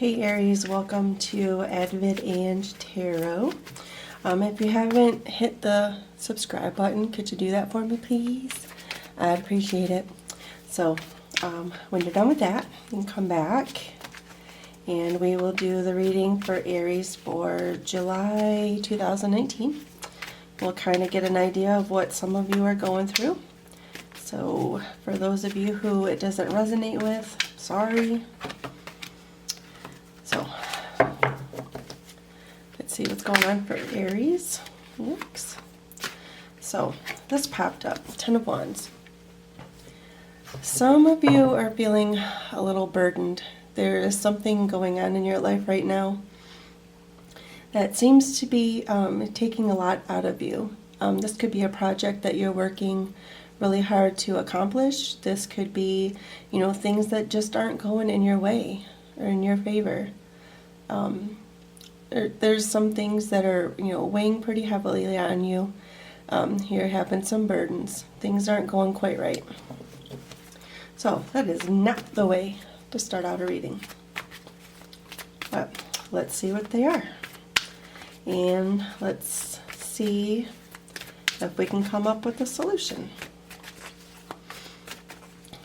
Hey Aries, welcome to Advid and Tarot. If you haven't hit the subscribe button, could you do that for me, please? I'd appreciate it. So, when you're done with that, you can come back and we will do the reading for Aries for July 2019. We'll kind of get an idea of what some of you are going through. So, for those of you who it doesn't resonate with, sorry. So, let's see what's going on for Aries. Oops. So, this popped up, Ten of Wands. Some of you are feeling a little burdened. There is something going on in your life right now that seems to be taking a lot out of you. This could be a project that you're working really hard to accomplish. This could be, things that just aren't going in your way or in your favor. There's some things that are, weighing pretty heavily on you. You're having some burdens. Things aren't going quite right. So that is not the way to start out a reading. But let's see what they are. And let's see if we can come up with a solution.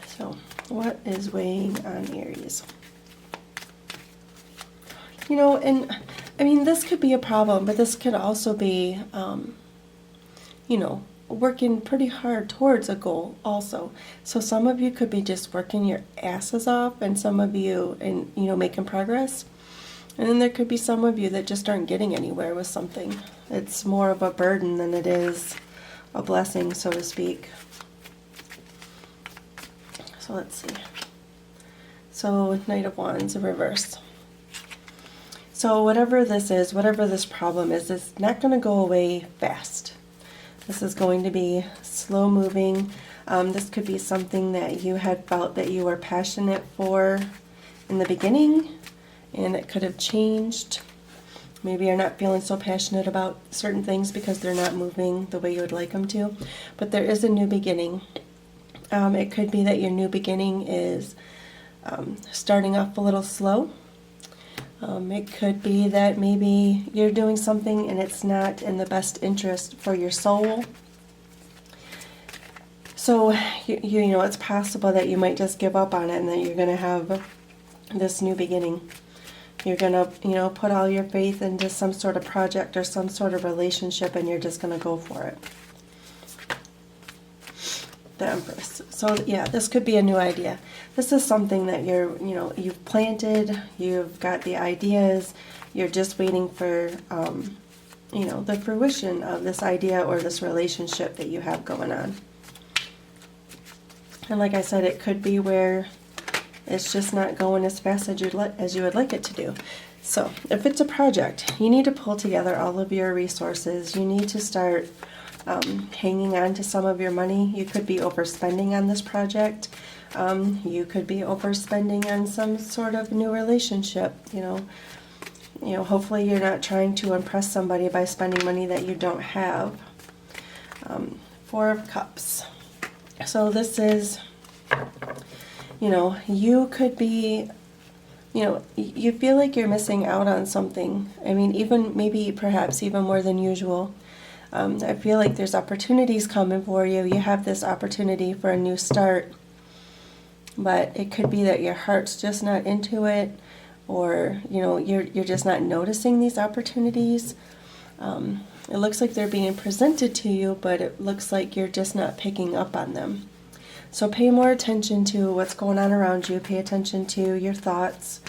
So, what is weighing on Aries? And I mean, this could be a problem, but this could also be, working pretty hard towards a goal also. So some of you could be just working your asses off, and some of you, making progress. And then there could be some of you that just aren't getting anywhere with something. It's more of a burden than it is a blessing, so to speak. So let's see. So Knight of Wands, in reverse. So whatever this is, whatever this problem is, it's not going to go away fast. This is going to be slow moving. This could be something that you had felt that you were passionate for in the beginning, and it could have changed. Maybe you're not feeling so passionate about certain things because they're not moving the way you would like them to. But there is a new beginning. It could be that your new beginning is starting off a little slow. It could be that maybe you're doing something and it's not in the best interest for your soul. So, it's possible that you might just give up on it and that you're going to have this new beginning. You're going to, put all your faith into some sort of project or some sort of relationship, and you're just going to go for it. The Empress. So yeah, this could be a new idea. This is something that you've planted, you've got the ideas, you're just waiting for, the fruition of this idea or this relationship that you have going on. And like I said, it could be where it's just not going as fast as you would like it to do. So if it's a project, you need to pull together all of your resources. You need to start hanging on to some of your money. You could be overspending on this project. You could be overspending on some sort of new relationship. Hopefully you're not trying to impress somebody by spending money that you don't have. Four of Cups. So this is, you could be, you feel like you're missing out on something. I mean, perhaps even more than usual. I feel like there's opportunities coming for you. You have this opportunity for a new start, but it could be that your heart's just not into it, or you're just not noticing these opportunities. It looks like they're being presented to you, but it looks like you're just not picking up on them. So pay more attention to what's going on around you. Pay attention to your thoughts,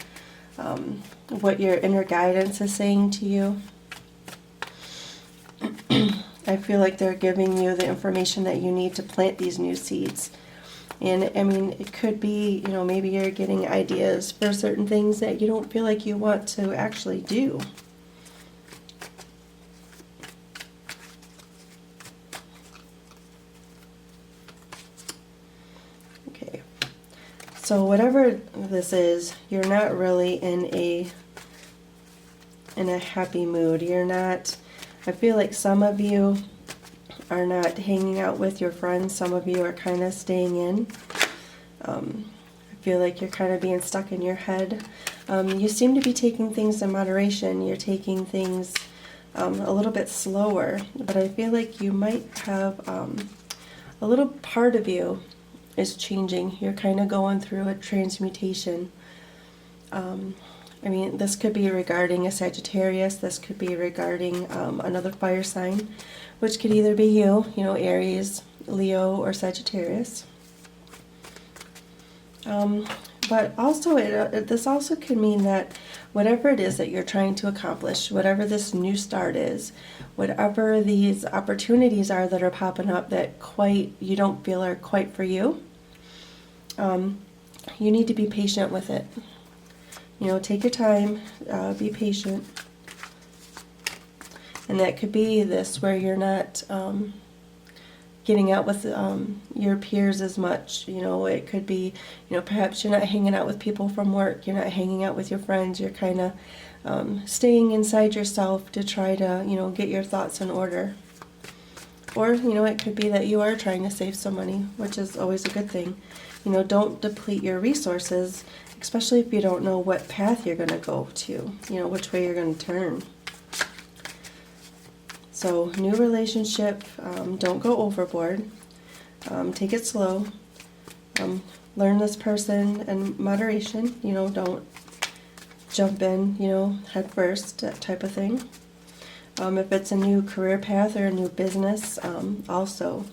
what your inner guidance is saying to you. I feel like they're giving you the information that you need to plant these new seeds. And I mean, it could be, maybe you're getting ideas for certain things that you don't feel like you want to actually do. Okay. So whatever this is, you're not really in a happy mood. You're not. I feel like some of you are not hanging out with your friends. Some of you are kind of staying in. I feel like you're kind of being stuck in your head. You seem to be taking things in moderation. You're taking things a little bit slower, but I feel like you might have a little part of you is changing. You're kind of going through a transmutation. I mean, this could be regarding a Sagittarius. This could be regarding another fire sign, which could either be you, Aries, Leo, or Sagittarius. But also, this also could mean that whatever it is that you're trying to accomplish, whatever this new start is, whatever these opportunities are that are popping up that you don't feel are quite for you, you need to be patient with it. Take your time, be patient. And that could be this, where you're not getting out with your peers as much. It could be, perhaps you're not hanging out with people from work. You're not hanging out with your friends. You're kind of staying inside yourself to try to, get your thoughts in order. Or, it could be that you are trying to save some money, which is always a good thing. Don't deplete your resources, especially if you don't know what path you're going to go to, which way you're going to turn. So, new relationship, don't go overboard. Take it slow. Learn this person in moderation. Don't jump in, head first, that type of thing. If it's a new career path or a new business, also.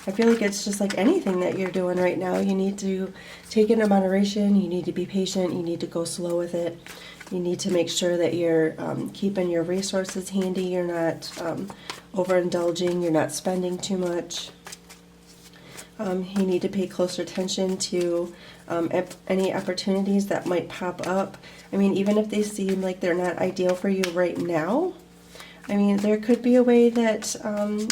I feel like it's just like anything that you're doing right now. You need to take it in moderation. You need to be patient. You need to go slow with it. You need to make sure that you're keeping your resources handy. You're not overindulging. You're not spending too much. You need to pay closer attention to any opportunities that might pop up. I mean, even if they seem like they're not ideal for you right now, I mean, there could be a way that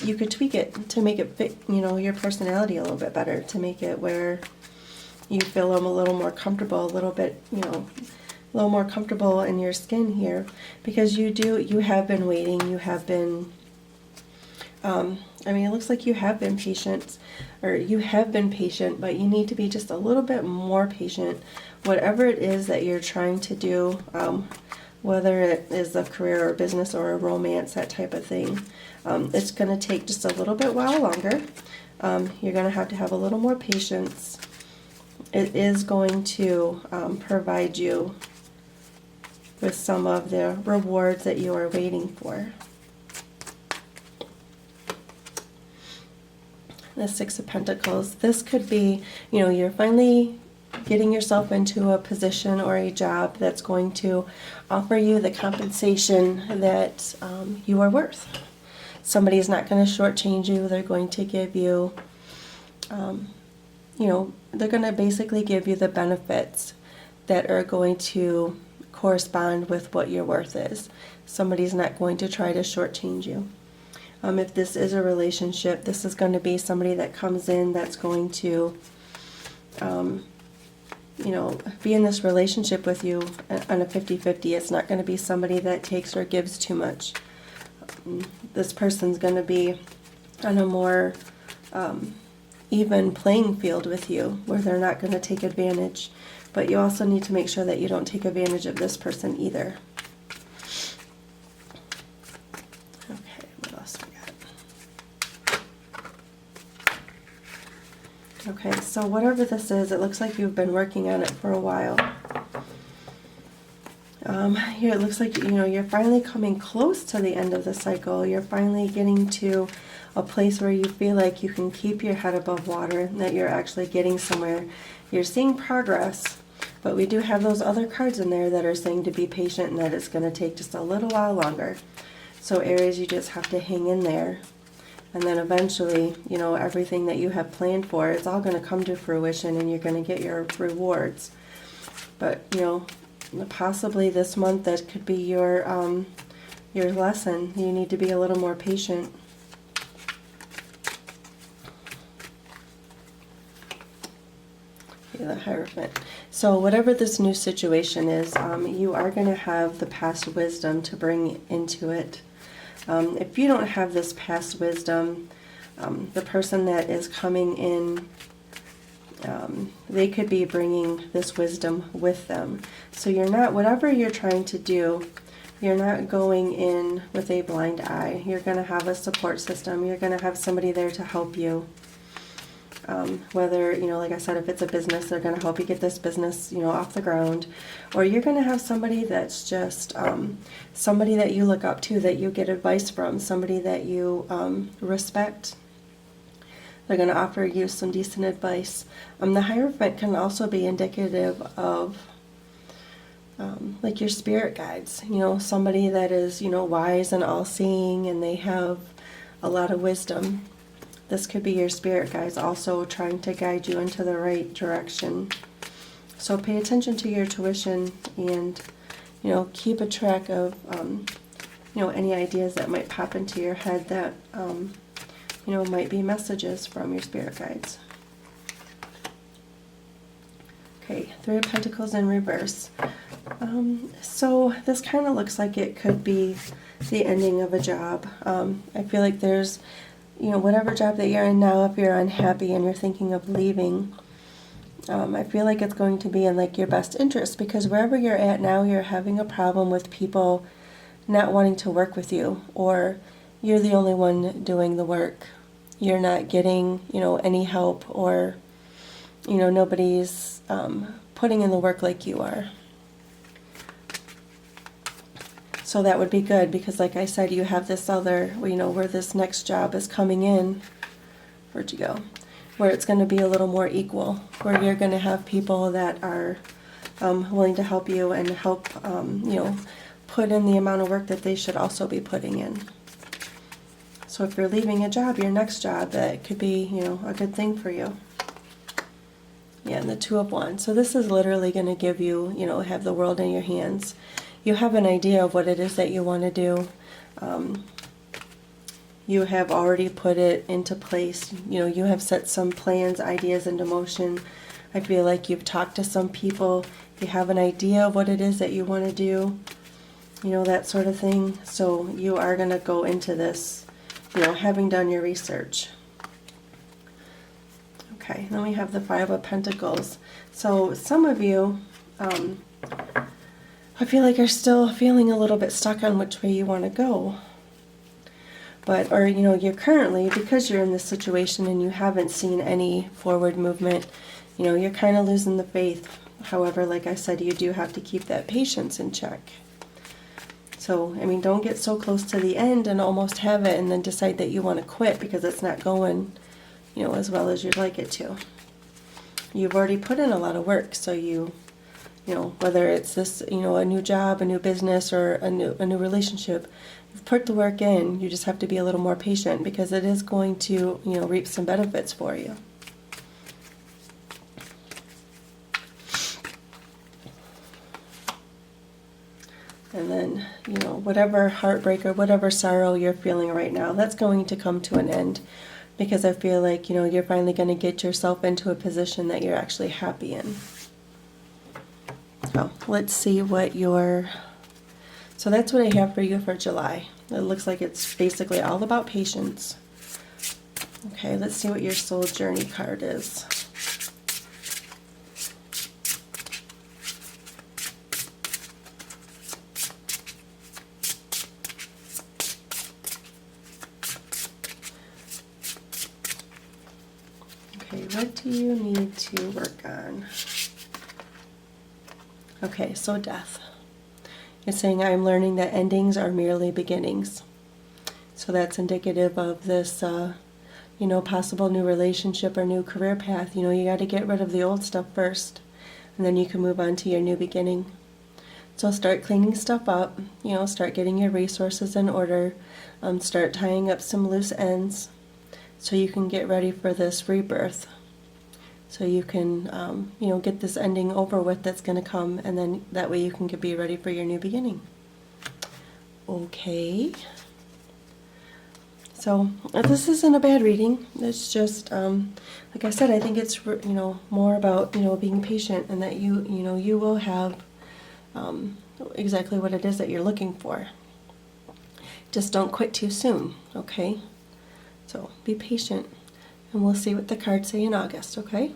you could tweak it to make it fit, your personality a little bit better, to make it where you feel a little more comfortable, a little bit, a little more comfortable in your skin here, because you have been waiting, you have been, I mean, it looks like you have been patient, but you need to be just a little bit more patient. Whatever it is that you're trying to do, whether it is a career or business or a romance, that type of thing, it's going to take just a little bit while longer. You're going to have a little more patience. It is going to provide you with some of the rewards that you are waiting for. The Six of Pentacles. This could be, you're finally getting yourself into a position or a job that's going to offer you the compensation that you are worth. Somebody's not going to shortchange you. They're going to give you, they're going to basically give you the benefits that are going to correspond with what your worth is. Somebody's not going to try to shortchange you. If this is a relationship, this is going to be somebody that comes in that's going to be in this relationship with you on a 50-50. It's not going to be somebody that takes or gives too much. This person's going to be on a more even playing field with you, where they're not going to take advantage. But you also need to make sure that you don't take advantage of this person either. Okay, what else we got? Okay, so whatever this is, it looks like you've been working on it for a while. Here it looks like, you're finally coming close to the end of the cycle. You're finally getting to a place where you feel like you can keep your head above water, and that you're actually getting somewhere. You're seeing progress, but we do have those other cards in there that are saying to be patient and that it's going to take just a little while longer. So Aries, you just have to hang in there. And then eventually, everything that you have planned for, it's all going to come to fruition and you're going to get your rewards. But, possibly this month that could be your lesson. You need to be a little more patient. The Hierophant. So whatever this new situation is, you are going to have the past wisdom to bring into it. If you don't have this past wisdom, the person that is coming in they could be bringing this wisdom with them. So you're not, whatever you're trying to do, you're not going in with a blind eye. You're going to have a support system. You're going to have somebody there to help you. Whether, you know, like I said, if it's a business, they're going to help you get this business, you know, off the ground. Or you're going to have somebody that's just somebody that you look up to, that you get advice from, somebody that you respect. They're going to offer you some decent advice. The Hierophant can also be indicative of like your spirit guides, you know, somebody that is, you know, wise and all-seeing, and they have a lot of wisdom. This could be your spirit guides also trying to guide you into the right direction. So pay attention to your tuition and, you know, keep a track of, you know, any ideas that might pop into your head that, you know, might be messages from your spirit guides. Okay, Three of Pentacles in reverse. So this kind of looks like it could be the ending of a job. I feel like there's, you know, whatever job that you're in now, if you're unhappy and you're thinking of leaving, I feel like it's going to be in like your best interest, because wherever you're at now, you're having a problem with people not wanting to work with you, or you're the only one doing the work. You're not getting, you know, any help, or, you know, nobody's putting in the work like you are. So that would be good, because like I said, you have this other, you know, where this next job is coming in. Where'd you go? Where it's going to be a little more equal, where you're going to have people that are willing to help you and help, you know, put in the amount of work that they should also be putting in. So if you're leaving a job, your next job, that could be, you know, a good thing for you. Yeah, and the Two of Wands. So this is literally going to give you, you know, have the world in your hands. You have an idea of what it is that you want to do. You have already put it into place. You know, you have set some plans, ideas into motion. I feel like you've talked to some people. You have an idea of what it is that you want to do. You know, that sort of thing. So you are going to go into this, you know, having done your research. Okay, then we have the Five of Pentacles. So some of you, I feel like you're still feeling a little bit stuck on which way you want to go. But, or, you know, you're currently, because you're in this situation and you haven't seen any forward movement, you know, you're kind of losing the faith. However, like I said, you do have to keep that patience in check. So, I mean, don't get so close to the end and almost have it and then decide that you want to quit because it's not going, you know, as well as you'd like it to. You've already put in a lot of work, so you know, whether it's this, you know, a new job, a new business, or a new relationship, you've put the work in. You just have to be a little more patient, because it is going to, you know, reap some benefits for you. And then, you know, whatever heartbreak or whatever sorrow you're feeling right now, that's going to come to an end, because I feel like, you know, you're finally going to get yourself into a position that you're actually happy in. So let's see what your, so that's what I have for you for July. It looks like it's basically all about patience. Okay, let's see what your soul journey card is. Okay, what do you need to work on? Okay, so Death. It's saying, I'm learning that endings are merely beginnings. So that's indicative of this, you know, possible new relationship or new career path. You know, you got to get rid of the old stuff first, and then you can move on to your new beginning. So start cleaning stuff up, you know, start getting your resources in order, start tying up some loose ends so you can get ready for this rebirth. So you can, you know, get this ending over with that's going to come, and then that way you can be ready for your new beginning. Okay. So this isn't a bad reading. It's just, like I said, I think it's, you know, more about, you know, being patient, and that you know, you will have exactly what it is that you're looking for. Just don't quit too soon, okay? So be patient, and we'll see what the cards say in August, okay?